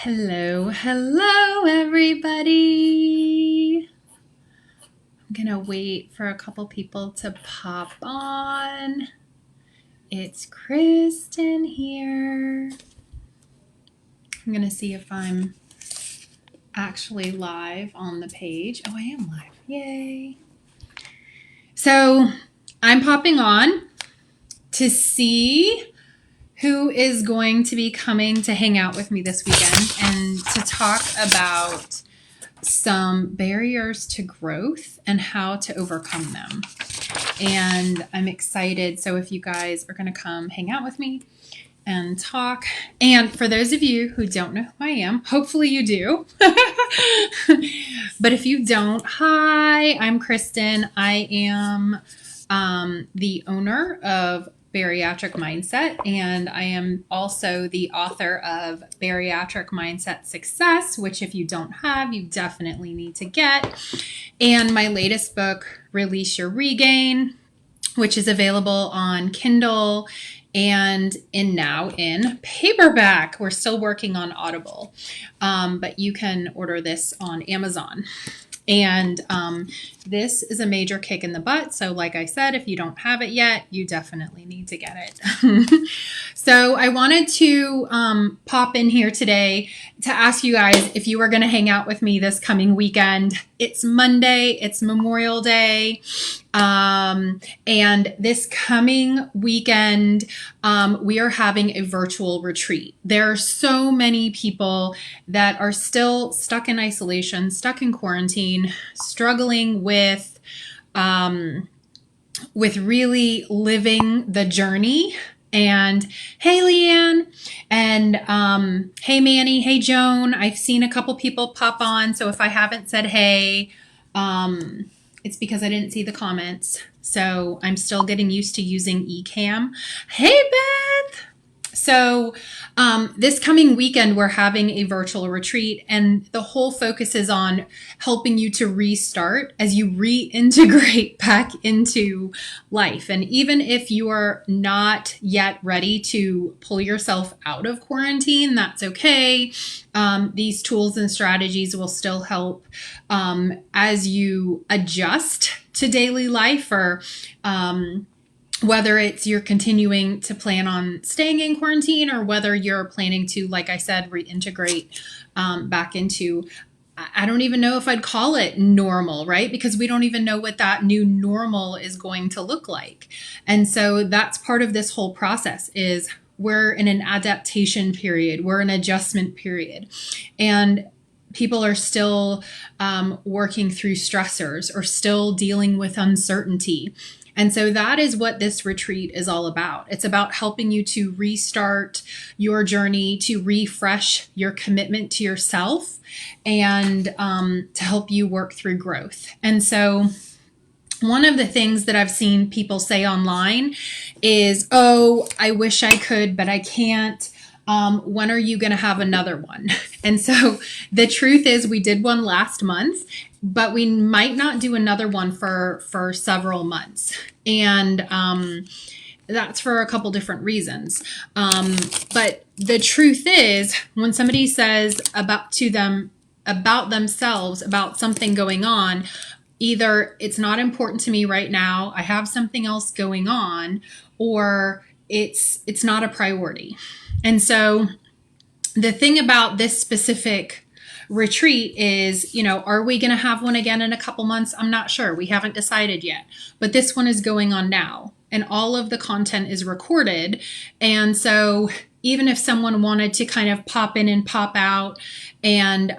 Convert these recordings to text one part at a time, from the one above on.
Hello, hello, everybody. I'm gonna wait for a couple people to pop on. It's Kristen here. I'm gonna see if I'm actually live on the page. Oh, I am live. Yay. So I'm popping on to see who is going to be coming to hang out with me this weekend and to talk about some barriers to growth and how to overcome them. And I'm excited. So if you guys are going to come hang out with me and talk, and for those of you who don't know who I am, hopefully you do. But if you don't, hi, I'm Kristen. I am the owner of Bariatric Mindset, and I am also the author of Bariatric Mindset Success, which if you don't have, you definitely need to get. And my latest book, Release Your Regain, which is available on Kindle and now in paperback. We're still working on Audible, but you can order this on Amazon. And this is a major kick in the butt. So like I said, if you don't have it yet, you definitely need to get it. So I wanted to pop in here today to ask you guys if you were going to hang out with me this coming weekend. It's Monday, it's Memorial Day. And this coming weekend, we are having a virtual retreat. There are so many people that are still stuck in isolation, stuck in quarantine, struggling with really living the journey. And hey, Leanne, and hey, Manny, hey, Joan. I've seen a couple people pop on. So if I haven't said hey, it's because I didn't see the comments. So I'm still getting used to using eCam. Hey, Beth. So this coming weekend, we're having a virtual retreat, and the whole focus is on helping you to restart as you reintegrate back into life. And even if you are not yet ready to pull yourself out of quarantine, that's okay. These tools and strategies will still help as you adjust to daily life, or whether it's you're continuing to plan on staying in quarantine, or whether you're planning to, like I said, reintegrate back into, I don't even know if I'd call it normal, right? Because we don't even know what that new normal is going to look like. And so that's part of this whole process is we're in an adaptation period. We're in an adjustment period. And people are still working through stressors or still dealing with uncertainty. And so that is what this retreat is all about. It's about helping you to restart your journey, to refresh your commitment to yourself, and to help you work through growth. And so one of the things that I've seen people say online is, oh, I wish I could, but I can't. When are you going to have another one? And so the truth is we did one last month, but we might not do another one for several months. And that's for a couple different reasons. But the truth is when somebody says about themselves, about something going on, either it's not important to me right now, I have something else going on, or it's not a priority. And so the thing about this specific retreat is, are we going to have one again in a couple months? I'm not sure. We haven't decided yet. But this one is going on now, and all of the content is recorded. And so even if someone wanted to kind of pop in and pop out and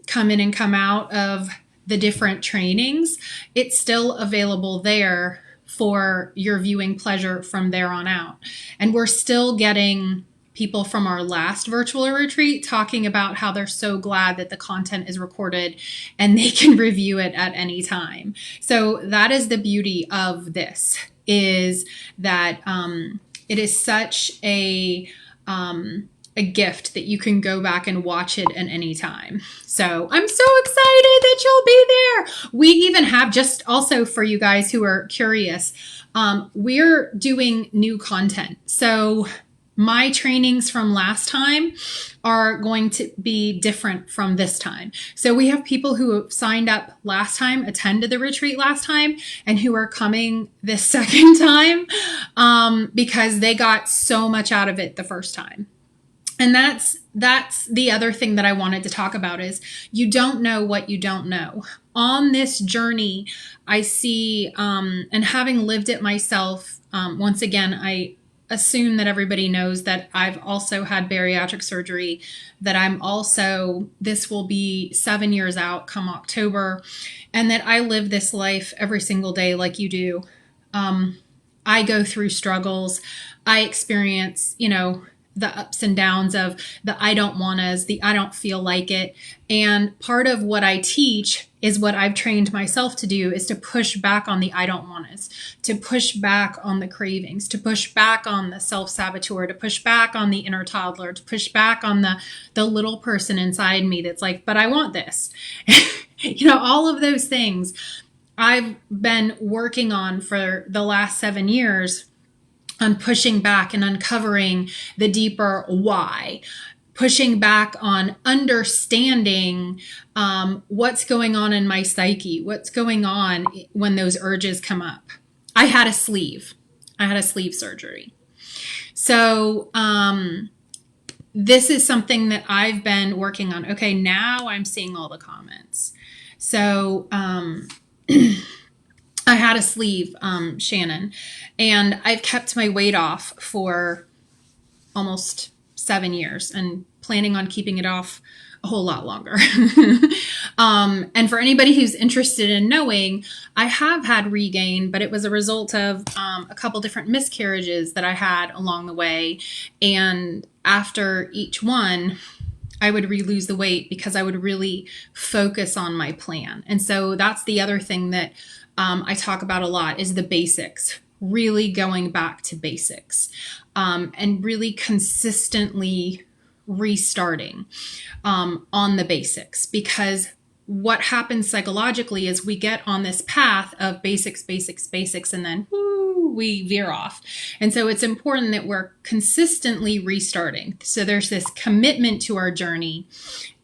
come in and come out of the different trainings, it's still available there for your viewing pleasure from there on out. And we're still getting people from our last virtual retreat talking about how they're so glad that the content is recorded and they can review it at any time. So that is the beauty of this, is that it is such a gift that you can go back and watch it at any time. So I'm so excited that you'll be there. We even have, just also for you guys who are curious, we're doing new content. So my trainings from last time are going to be different from this time. So we have people who signed up last time, attended the retreat last time, and who are coming this second time because they got so much out of it the first time. And that's the other thing that I wanted to talk about is you don't know what you don't know. On this journey, I see, and having lived it myself, once again, I assume that everybody knows that I've also had bariatric surgery, that this will be 7 years out come October, and that I live this life every single day like you do. I go through struggles. I experience, the ups and downs of the I don't wannas, the I don't feel like it. And part of what I teach is what I've trained myself to do is to push back on the I don't wannas, to push back on the cravings, to push back on the self-saboteur, to push back on the inner toddler, to push back on the little person inside me that's like, but I want this. All of those things I've been working on for the last 7 years on pushing back and uncovering the deeper why, pushing back on understanding what's going on in my psyche, what's going on when those urges come up. I had a sleeve surgery. So this is something that I've been working on. Okay, now I'm seeing all the comments. So I had a sleeve, Shannon, and I've kept my weight off for almost 7 years and planning on keeping it off a whole lot longer. And for anybody who's interested in knowing, I have had regain, but it was a result of a couple different miscarriages that I had along the way. And after each one, I would re-lose the weight because I would really focus on my plan. And so that's the other thing that I talk about a lot is the basics, really going back to basics, and really consistently restarting on the basics, because what happens psychologically is we get on this path of basics, and then we veer off. And so it's important that we're consistently restarting. So there's this commitment to our journey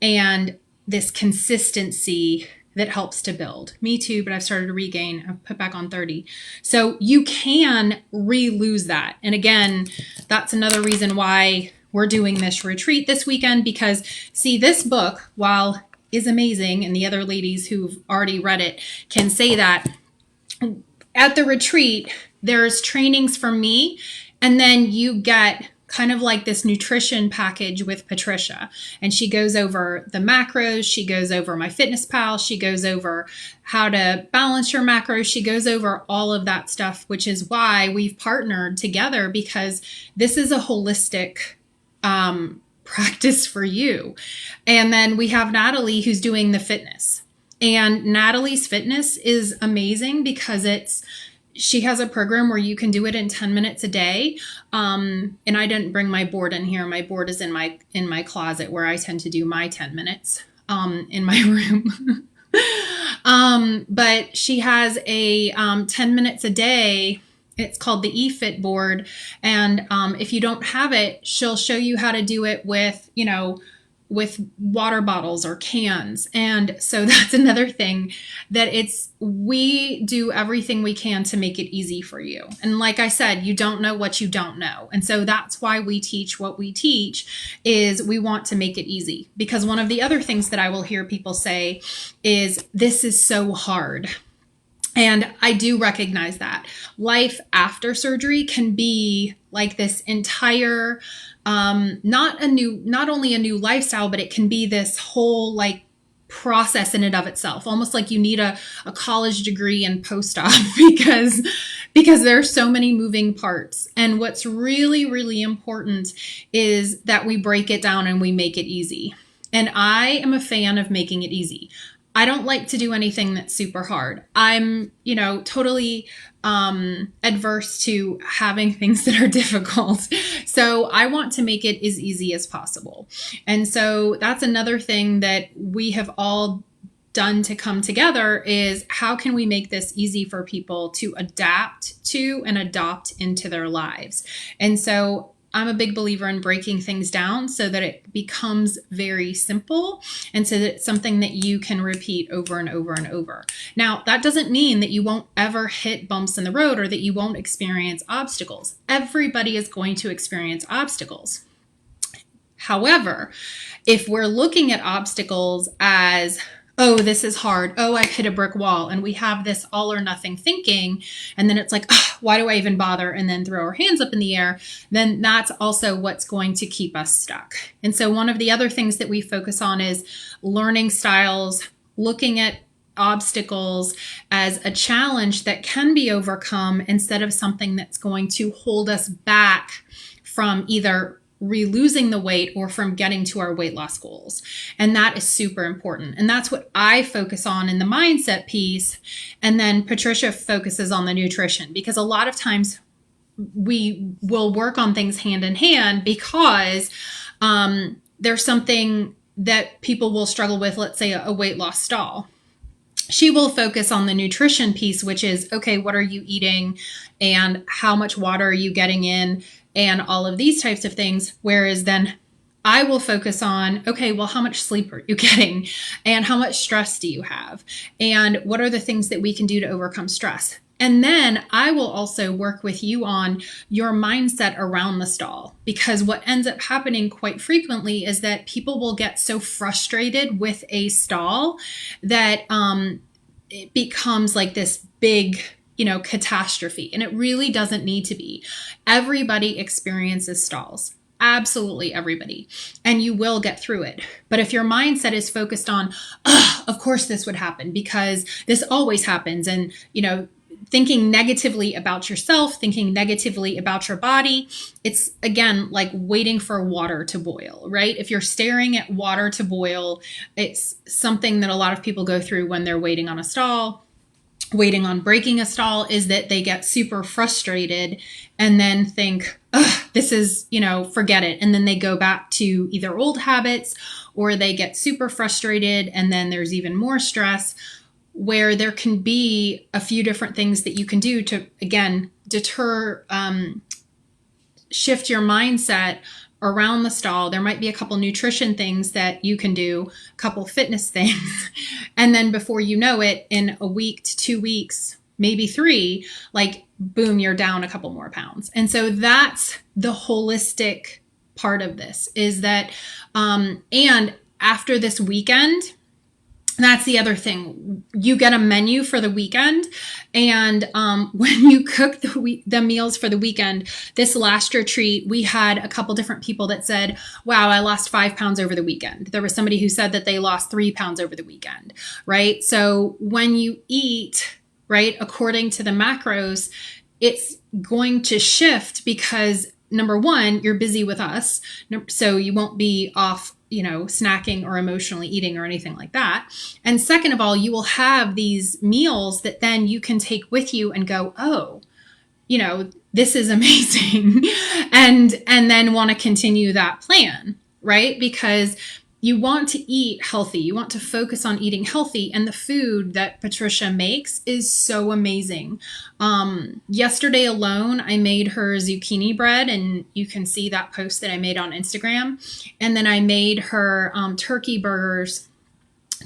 and this consistency that helps to build. Me too, but I've started to regain. I've put back on 30. So you can re-lose that. And again, that's another reason why we're doing this retreat this weekend, because see, this book, while is amazing, and the other ladies who've already read it can say that, at the retreat, there's trainings from me, and then you get kind of like this nutrition package with Patricia. And she goes over the macros. She goes over MyFitnessPal. She goes over how to balance your macros. She goes over all of that stuff, which is why we've partnered together, because this is a holistic practice for you. And then we have Natalie who's doing the fitness. And Natalie's fitness is amazing because she has a program where you can do it in 10 minutes a day. And I didn't bring my board in here. My board is in my closet where I tend to do my 10 minutes in my room. But she has a 10 minutes a day. It's called the eFit board. And if you don't have it, she'll show you how to do it with water bottles or cans. And so that's another thing that we do everything we can to make it easy for you. And like I said, you don't know what you don't know. And so that's why we teach what we teach, is we want to make it easy. Because one of the other things that I will hear people say is, this is so hard. And I do recognize that life after surgery can be like this entire, not only a new lifestyle, but it can be this whole like process in and of itself, almost like you need a college degree in post-op because there are so many moving parts. And what's really, really important is that we break it down and we make it easy. And I am a fan of making it easy. I don't like to do anything that's super hard. I'm, totally adverse to having things that are difficult. So I want to make it as easy as possible. And so that's another thing that we have all done to come together, is how can we make this easy for people to adapt to and adopt into their lives? And so I'm a big believer in breaking things down so that it becomes very simple and so that it's something that you can repeat over and over and over. Now, that doesn't mean that you won't ever hit bumps in the road or that you won't experience obstacles. Everybody is going to experience obstacles. However, if we're looking at obstacles as, oh, this is hard. Oh, I've hit a brick wall. And we have this all or nothing thinking. And then it's like, oh, why do I even bother? And then throw our hands up in the air. Then that's also what's going to keep us stuck. And so one of the other things that we focus on is learning styles, looking at obstacles as a challenge that can be overcome instead of something that's going to hold us back from either re-losing the weight or from getting to our weight loss goals. And that is super important. And that's what I focus on in the mindset piece. And then Patricia focuses on the nutrition, because a lot of times we will work on things hand in hand because there's something that people will struggle with, let's say a weight loss stall. She will focus on the nutrition piece, which is, okay, what are you eating and how much water are you getting in and all of these types of things. Whereas then I will focus on, okay, well, how much sleep are you getting and how much stress do you have? And what are the things that we can do to overcome stress? And then I will also work with you on your mindset around the stall, because what ends up happening quite frequently is that people will get so frustrated with a stall that it becomes like this big, catastrophe. And it really doesn't need to be. Everybody experiences stalls. Absolutely everybody. And you will get through it. But if your mindset is focused on, of course this would happen because this always happens. And, thinking negatively about yourself, thinking negatively about your body, it's again like waiting for water to boil, right? If you're staring at water to boil, it's something that a lot of people go through when they're waiting on a stall, waiting on breaking a stall, is that they get super frustrated and then think, this is, forget it. And then they go back to either old habits or they get super frustrated and then there's even more stress, where there can be a few different things that you can do to, again, shift your mindset around the stall. There might be a couple nutrition things that you can do, a couple fitness things. And then before you know it, in a week to 2 weeks, maybe 3, like boom, you're down a couple more pounds. And so that's the holistic part of this, is that, and after this weekend, that's the other thing. You get a menu for the weekend. And when you cook the meals for the weekend, this last retreat, we had a couple different people that said, wow, I lost 5 pounds over the weekend. There was somebody who said that they lost 3 pounds over the weekend, right? So when you eat, right, according to the macros, it's going to shift because number one, you're busy with us. So you won't be off snacking or emotionally eating or anything like that. And second of all, you will have these meals that then you can take with you and go, oh, this is amazing. and then want to continue that plan, right? Because you want to eat healthy. You want to focus on eating healthy. And the food that Patricia makes is so amazing. Yesterday alone, I made her zucchini bread, and you can see that post that I made on Instagram. And then I made her turkey burgers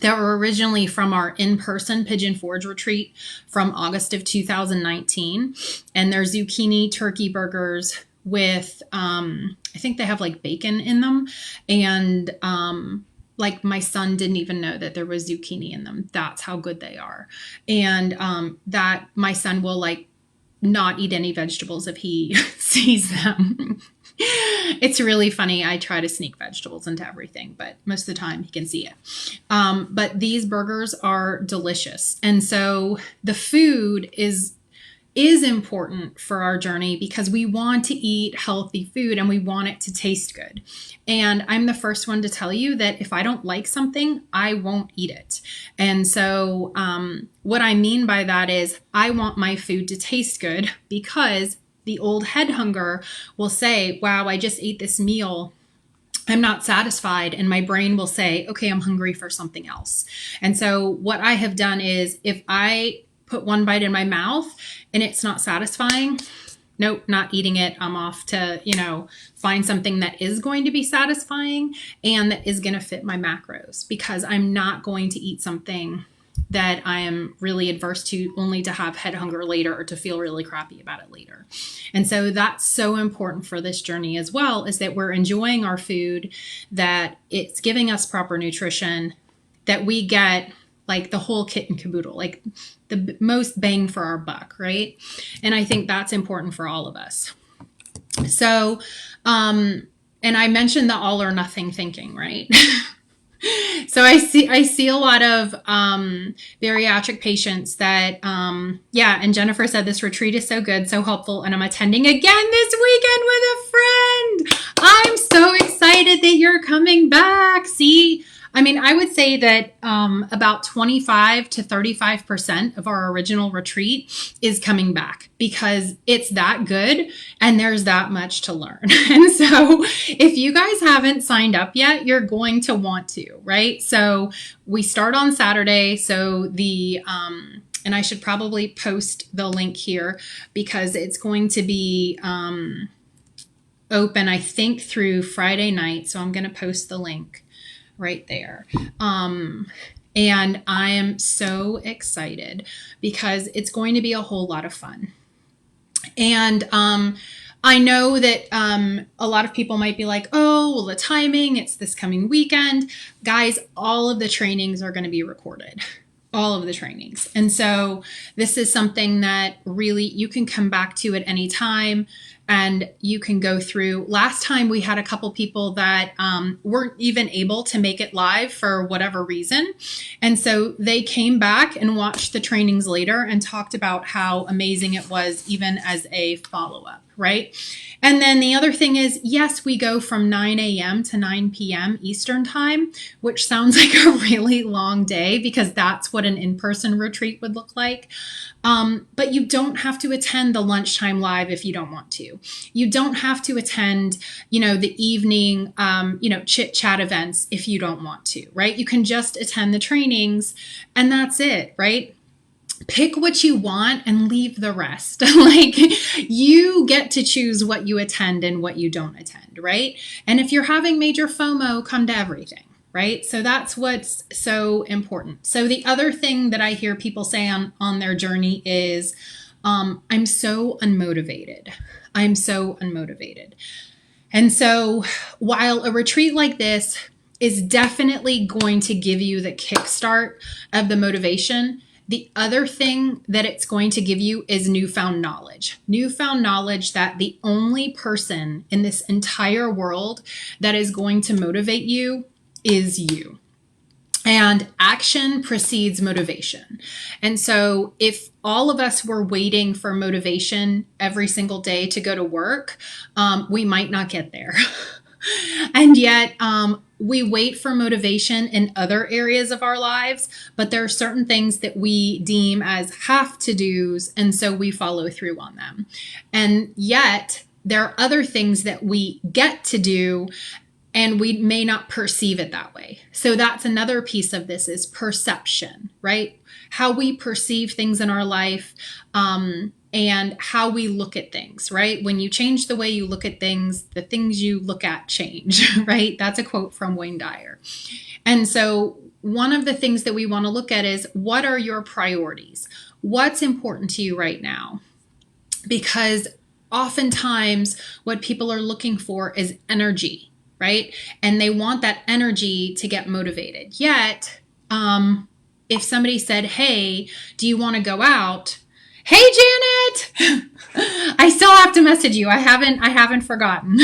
that were originally from our in-person Pigeon Forge retreat from August of 2019. And they're zucchini turkey burgers with, I think they have like bacon in them. And like my son didn't even know that there was zucchini in them. That's how good they are. And that my son will like not eat any vegetables if he sees them. It's really funny. I try to sneak vegetables into everything, but most of the time he can see it. But these burgers are delicious. And so the food is important for our journey because we want to eat healthy food and we want it to taste good. And I'm the first one to tell you that if I don't like something, I won't eat it. And so what I mean by that is I want my food to taste good, because the old head hunger will say, wow, I just ate this meal, I'm not satisfied. And my brain will say, okay, I'm hungry for something else. And so what I have done is if I put one bite in my mouth and it's not satisfying, nope, not eating it. I'm off to, find something that is going to be satisfying and that is going to fit my macros, because I'm not going to eat something that I am really adverse to only to have head hunger later or to feel really crappy about it later. And so that's so important for this journey as well, is that we're enjoying our food, that it's giving us proper nutrition, that we get like the whole kit and caboodle, like the most bang for our buck, right? And I think that's important for all of us. So, and I mentioned the all or nothing thinking, right? So I see a lot of bariatric patients that, and Jennifer said this retreat is so good, so helpful, and I'm attending again this weekend with a friend. I'm so excited that you're coming back. See, I mean, I would say that about 25 to 35% of our original retreat is coming back, because it's that good and there's that much to learn. And so if you guys haven't signed up yet, you're going to want to, right? So we start on Saturday. So and I should probably post the link here, because it's going to be open, I think, through Friday night. So I'm going to post the link right there. And I am so excited, because it's going to be a whole lot of fun. And I know that a lot of people might be like, oh, well, the timing, it's this coming weekend. Guys, all of the trainings are going to be recorded. All of the trainings. And so this is something that really you can come back to at any time, and you can go through. Last time we had a couple people that weren't even able to make it live for whatever reason. And so they came back and watched the trainings later and talked about how amazing it was, even as a follow-up, right? And then the other thing is, yes, we go from 9 a.m. to 9 p.m. Eastern time, which sounds like a really long day, because that's what an in-person retreat would look like. But you don't have to attend the lunchtime live if you don't want to. You don't have to attend, the evening, chit chat events if you don't want to, right? You can just attend the trainings and that's it, right? Pick what you want and leave the rest. Like, you get to choose what you attend and what you don't attend, right? And if you're having major FOMO, come to everything, right? So that's what's so important. So the other thing that I hear people say on their journey is, I'm so unmotivated. I'm so unmotivated. And so while a retreat like this is definitely going to give you the kickstart of the motivation, the other thing that it's going to give you is newfound knowledge that the only person in this entire world that is going to motivate you is you. And action precedes motivation. And so if all of us were waiting for motivation every single day to go to work, we might not get there. And yet, we wait for motivation in other areas of our lives, but there are certain things that we deem as have-to-dos, and so we follow through on them. And yet, there are other things that we get to do, and we may not perceive it that way. So that's another piece of this, is perception, right? How we perceive things in our life, and how we look at things, right? When you change the way you look at things, the things you look at change, right? That's a quote from Wayne Dyer. And so one of the things that we want to look at is, what are your priorities? What's important to you right now? Because oftentimes what people are looking for is energy, right? And they want that energy to get motivated. Yet, if somebody said, hey, do you want to go out? Hey, Janet, I still have to message you. I haven't forgotten.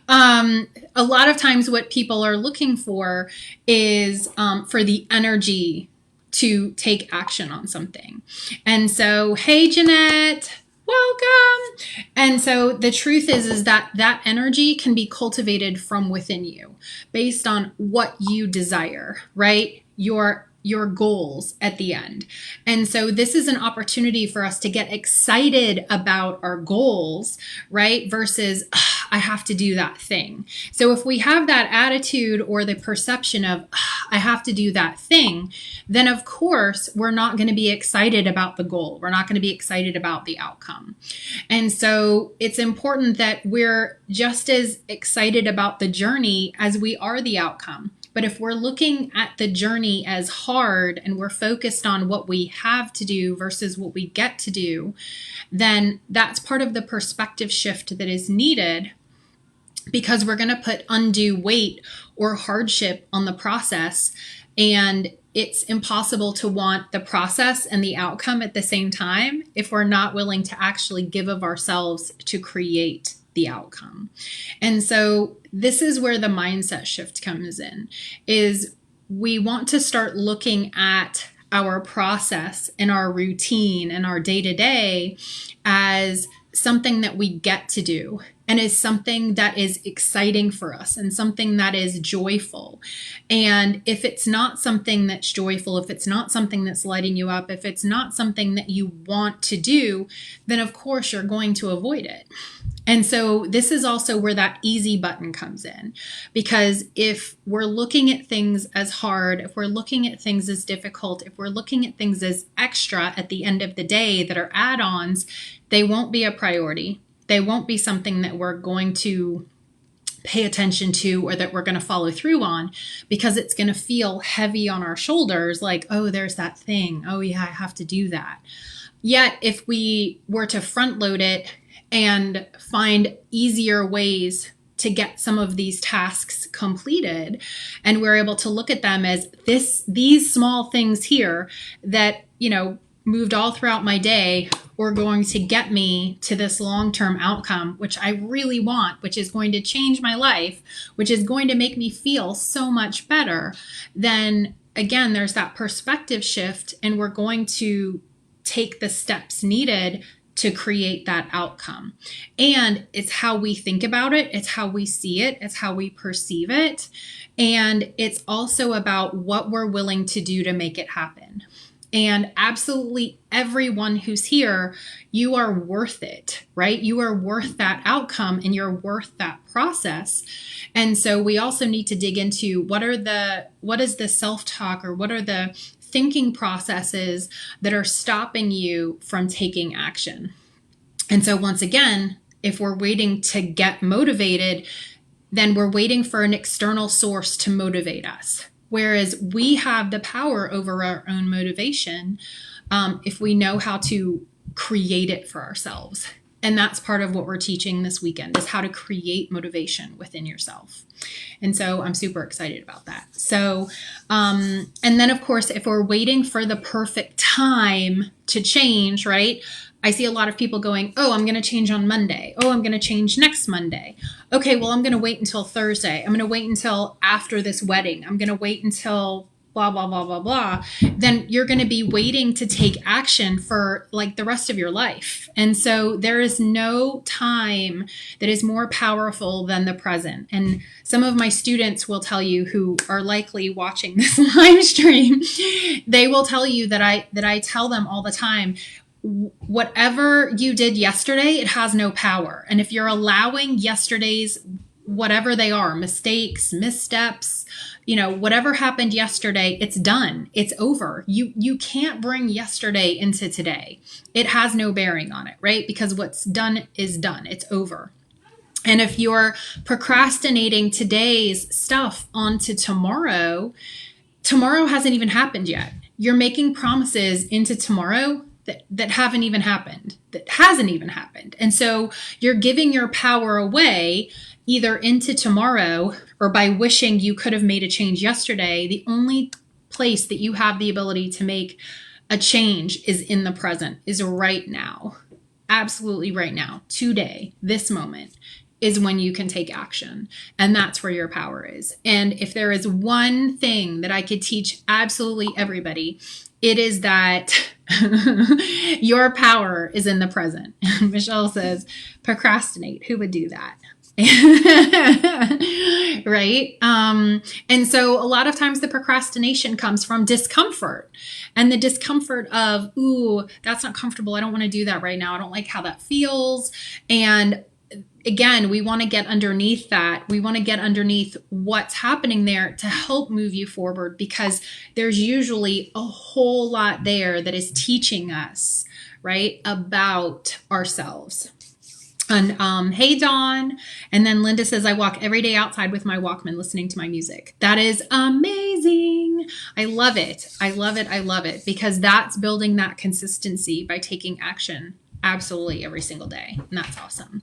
A lot of times what people are looking for is for the energy to take action on something. And so, hey, Jeanette, welcome. And so the truth is that energy can be cultivated from within you based on what you desire, right? Your goals at the end. And so this is an opportunity for us to get excited about our goals, right? Versus, I have to do that thing. So if we have that attitude or the perception of, I have to do that thing, then of course we're not going to be excited about the goal. We're not going to be excited about the outcome. And so it's important that we're just as excited about the journey as we are the outcome. But if we're looking at the journey as hard and we're focused on what we have to do versus what we get to do, then that's part of the perspective shift that is needed, because we're going to put undue weight or hardship on the process. And it's impossible to want the process and the outcome at the same time if we're not willing to actually give of ourselves to create the outcome. And so this is where the mindset shift comes in, is we want to start looking at our process and our routine and our day-to-day as something that we get to do, and is something that is exciting for us and something that is joyful. And if it's not something that's joyful, if it's not something that's lighting you up, if it's not something that you want to do, then of course you're going to avoid it. And so this is also where that easy button comes in, because if we're looking at things as hard, if we're looking at things as difficult, if we're looking at things as extra at the end of the day that are add-ons, they won't be a priority. They won't be something that we're going to pay attention to or that we're going to follow through on, because it's going to feel heavy on our shoulders, like, oh, there's that thing. Oh yeah, I have to do that. Yet if we were to front load it and find easier ways to get some of these tasks completed, and we're able to look at them as these small things here that, moved all throughout my day, or going to get me to this long-term outcome, which I really want, which is going to change my life, which is going to make me feel so much better, then again, there's that perspective shift, and we're going to take the steps needed to create that outcome. And it's how we think about it. It's how we see it. It's how we perceive it. And it's also about what we're willing to do to make it happen. And absolutely everyone who's here, you are worth it, right? You are worth that outcome, and you're worth that process. And so we also need to dig into what is the self-talk, or what are the thinking processes that are stopping you from taking action. And so once again, if we're waiting to get motivated, then we're waiting for an external source to motivate us. Whereas we have the power over our own motivation if we know how to create it for ourselves. And that's part of what we're teaching this weekend, is how to create motivation within yourself. And so I'm super excited about that. So, and then of course, if we're waiting for the perfect time to change, right? I see a lot of people going, oh, I'm going to change on Monday. Oh, I'm going to change next Monday. Okay, well, I'm going to wait until Thursday. I'm going to wait until after this wedding. I'm going to wait until blah, blah, blah, blah, blah. Then you're going to be waiting to take action for like the rest of your life. And so there is no time that is more powerful than the present. And some of my students will tell you, who are likely watching this live stream, they will tell you that I tell them all the time, whatever you did yesterday, it has no power. And if you're allowing yesterday's, whatever they are, mistakes, missteps, whatever happened yesterday, it's done. It's over. You can't bring yesterday into today. It has no bearing on it, right? Because what's done is done. It's over. And if you're procrastinating today's stuff onto tomorrow hasn't even happened yet. You're making promises into tomorrow that hasn't even happened. And so you're giving your power away either into tomorrow, or by wishing you could have made a change yesterday. The only place that you have the ability to make a change is in the present, is right now. Absolutely right now. Today, this moment is when you can take action. And that's where your power is. And if there is one thing that I could teach absolutely everybody, it is that your power is in the present. Michelle says, procrastinate. Who would do that? Right? And so a lot of times the procrastination comes from discomfort, and the discomfort of, ooh, that's not comfortable. I don't want to do that right now. I don't like how that feels. And again, we want to get underneath that. We want to get underneath what's happening there to help move you forward, because there's usually a whole lot there that is teaching us, right, about ourselves. And hey, Dawn. And then Linda says, I walk every day outside with my Walkman listening to my music. That is amazing. I love it. I love it. I love it, because that's building that consistency by taking action absolutely every single day. And that's awesome.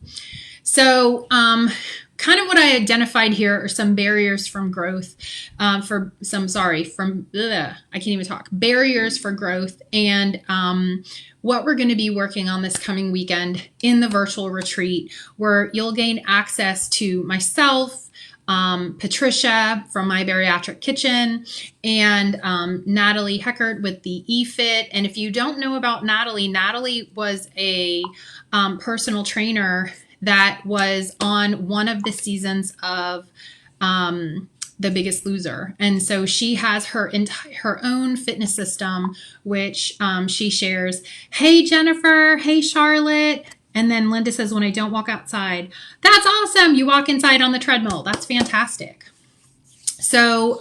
So kind of what I identified here are some barriers from growth, I can't even talk, barriers for growth, and what we're going to be working on this coming weekend in the virtual retreat, where you'll gain access to myself, Patricia from My Bariatric Kitchen, and Natalie Heckert with the eFit. And if you don't know about Natalie, Natalie was a personal trainer that was on one of the seasons of The Biggest Loser. And so she has her own fitness system, which she shares. Hey, Jennifer. Hey, Charlotte. And then Linda says, when I don't walk outside. That's awesome. You walk inside on the treadmill. That's fantastic. So,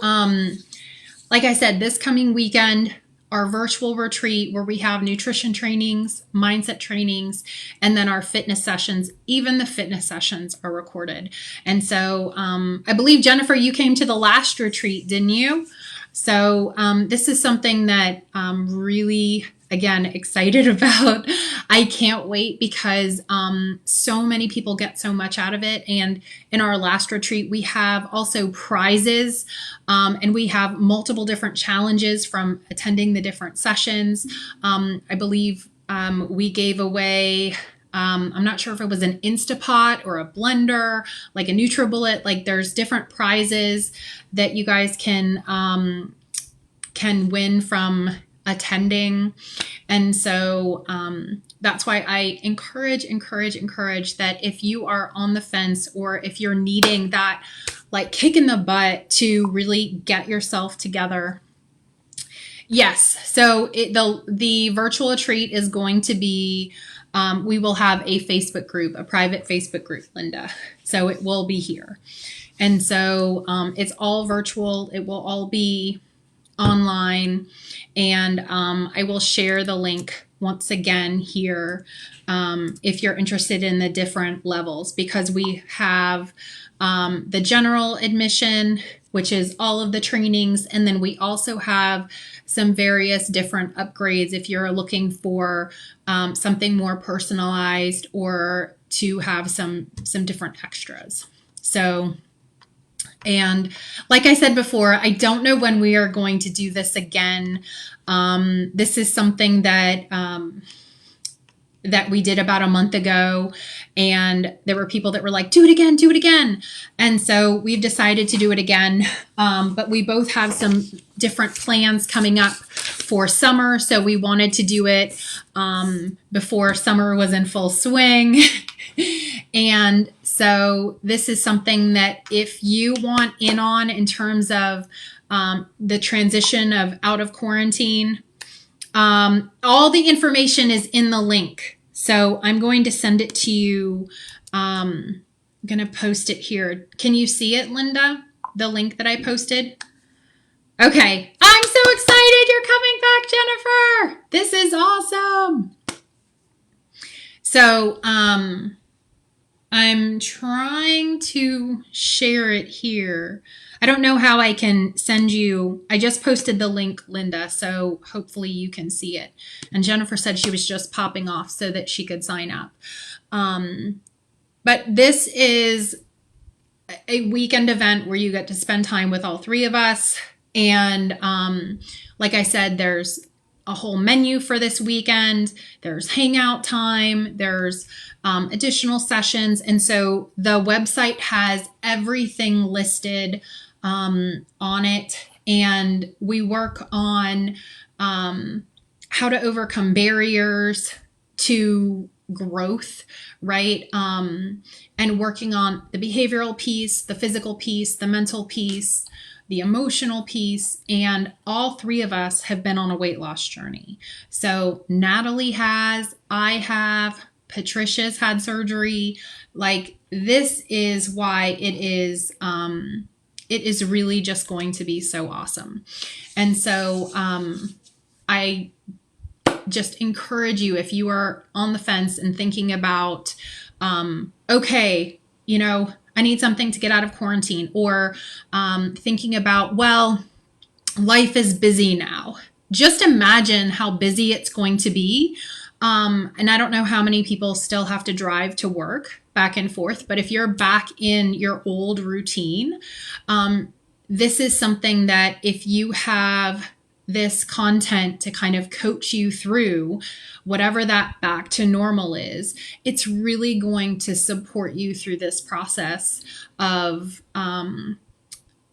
like I said, this coming weekend, our virtual retreat, where we have nutrition trainings, mindset trainings, and then our fitness sessions. Even the fitness sessions are recorded. And so I believe, Jennifer, you came to the last retreat, didn't you? So this is something that I'm really, again, excited about. I can't wait, because so many people get so much out of it. And in our last retreat, we have also prizes, and we have multiple different challenges from attending the different sessions. I believe we gave away, I'm not sure if it was an Instapot or a blender, like a NutriBullet. Like, there's different prizes that you guys can win from attending. And so that's why I encourage that if you are on the fence, or if you're needing that like kick in the butt to really get yourself together. Yes. So the virtual retreat is going to be, we will have a Facebook group, a private Facebook group, Linda. So it will be here. And so it's all virtual. It will all be online. And I will share the link once again here if you're interested in the different levels, because we have the general admission, which is all of the trainings. And then we also have some various different upgrades if you're looking for something more personalized, or to have some different extras. So, and like I said before, I don't know when we are going to do this again. This is something that that we did about a month ago, and there were people that were like, do it again. And so we've decided to do it again. But we both have some different plans coming up for summer. So we wanted to do it before summer was in full swing. And so this is something that if you want in on in terms of the transition of out of quarantine, all the information is in the link. So I'm going to send it to you. I'm going to post it here. Can you see it, Linda? The link that I posted? Okay. I'm so excited you're coming back, Jennifer. This is awesome. So I'm trying to share it here. I don't know how I can send you. I just posted the link, Linda, so hopefully you can see it. And Jennifer said she was just popping off so that she could sign up. But this is a weekend event where you get to spend time with all three of us. And like I said, there's a whole menu for this weekend. There's hangout time. There's additional sessions. And so the website has everything listed on it. And we work on how to overcome barriers to growth, right? And working on the behavioral piece, the physical piece, the mental piece, the emotional piece, and all three of us have been on a weight loss journey. So Natalie has, I have, Patricia's had surgery. Like, this is why it is really just going to be so awesome. And so I just encourage you, if you are on the fence and thinking about, okay, you know, I need something to get out of quarantine, or thinking about, well, life is busy now. Just imagine how busy it's going to be. And I don't know how many people still have to drive to work back and forth, but if you're back in your old routine, this is something that if you have this content to kind of coach you through whatever that back to normal is, it's really going to support you through this process of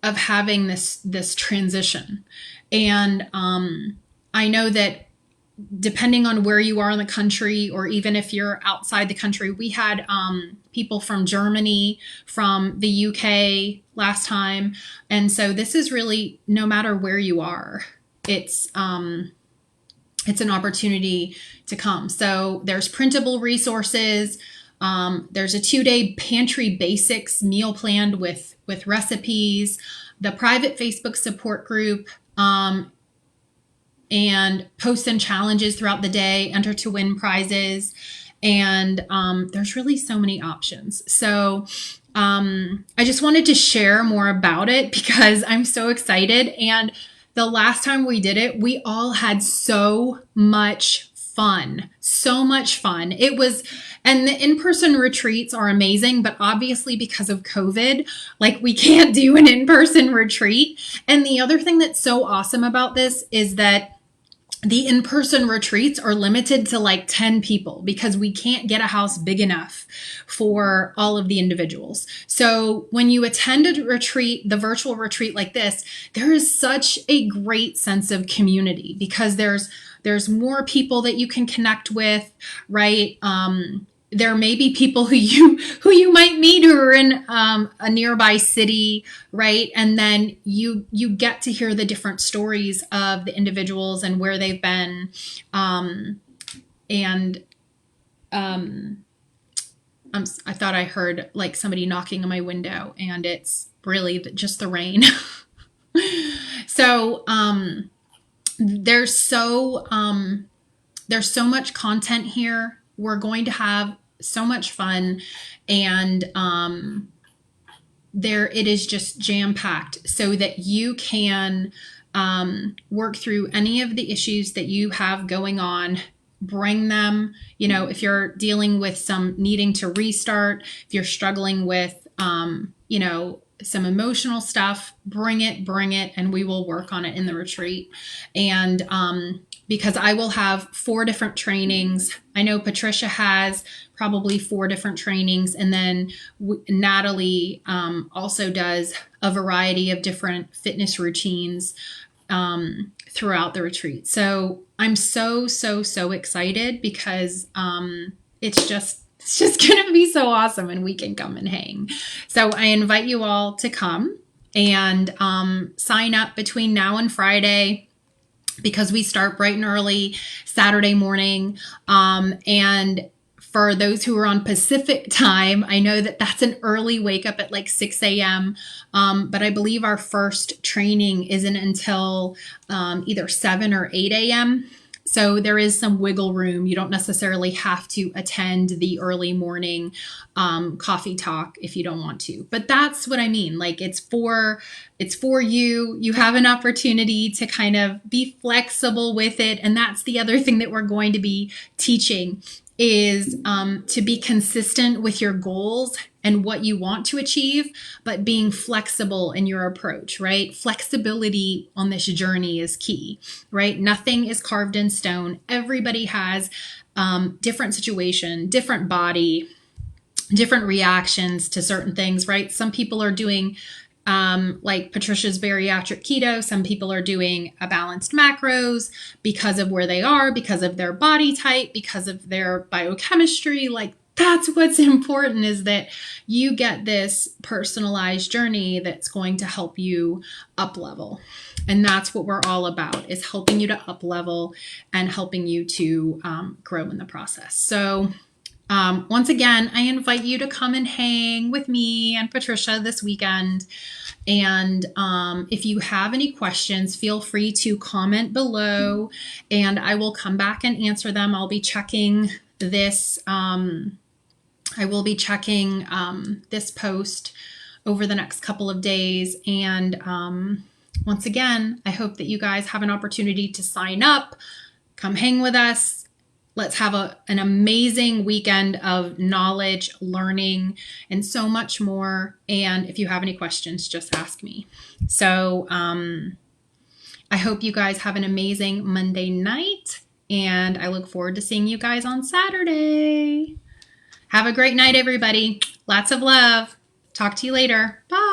having this transition. And I know that depending on where you are in the country, or even if you're outside the country, we had people from Germany, from the UK last time. And so this is really, no matter where you are, it's an opportunity to come. So there's printable resources. There's a 2-day pantry basics meal planned with recipes, the private Facebook support group, and posts and challenges throughout the day, enter to win prizes. And there's really so many options. So I just wanted to share more about it because I'm so excited. And the last time we did it, we all had so much fun. So much fun. It was, and the in-person retreats are amazing, but obviously because of COVID, like, we can't do an in-person retreat. And the other thing that's so awesome about this is that the in-person retreats are limited to like 10 people because we can't get a house big enough for all of the individuals. So when you attend a retreat, the virtual retreat like this, there is such a great sense of community because there's more people that you can connect with, right? There may be people who you might meet who are in a nearby city, right? And then you get to hear the different stories of the individuals and where they've been. I thought I heard like somebody knocking on my window, and it's really just the rain. So there's so much content here. We're going to have so much fun, and it is just jam-packed so that you can work through any of the issues that you have going on. Bring them, you know, if you're dealing with some needing to restart, if you're struggling with, you know, some emotional stuff, bring it, and we will work on it in the retreat. And because I will have 4 different trainings. I know Patricia has probably 4 different trainings. And then Natalie also does a variety of different fitness routines throughout the retreat. So I'm so excited because it's just going to be so awesome, and we can come and hang. So I invite you all to come and sign up between now and Friday, because we start bright and early Saturday morning. And for those who are on Pacific time, I know that that's an early wake up at like 6 a.m. But I believe our first training isn't until either 7 or 8 a.m. So there is some wiggle room. You don't necessarily have to attend the early morning coffee talk if you don't want to. But that's what I mean. Like, it's for you. You have an opportunity to kind of be flexible with it. And that's the other thing that we're going to be teaching is to be consistent with your goals and what you want to achieve, but being flexible in your approach, right? Flexibility on this journey is key, right? Nothing is carved in stone. Everybody has different situation, different body, different reactions to certain things, right? Some people are doing like Patricia's bariatric keto. Some people are doing a balanced macros because of where they are, because of their body type, because of their biochemistry. Like, that's what's important, is that you get this personalized journey that's going to help you up level. And that's what we're all about, is helping you to up level and helping you to grow in the process. So Once again, I invite you to come and hang with me and Patricia this weekend. And if you have any questions, feel free to comment below and I will come back and answer them. I'll be checking this. I will be checking this post over the next couple of days. And once again, I hope that you guys have an opportunity to sign up, come hang with us. Let's have an amazing weekend of knowledge, learning, and so much more. And if you have any questions, just ask me. So I hope you guys have an amazing Monday night, and I look forward to seeing you guys on Saturday. Have a great night, everybody. Lots of love. Talk to you later. Bye.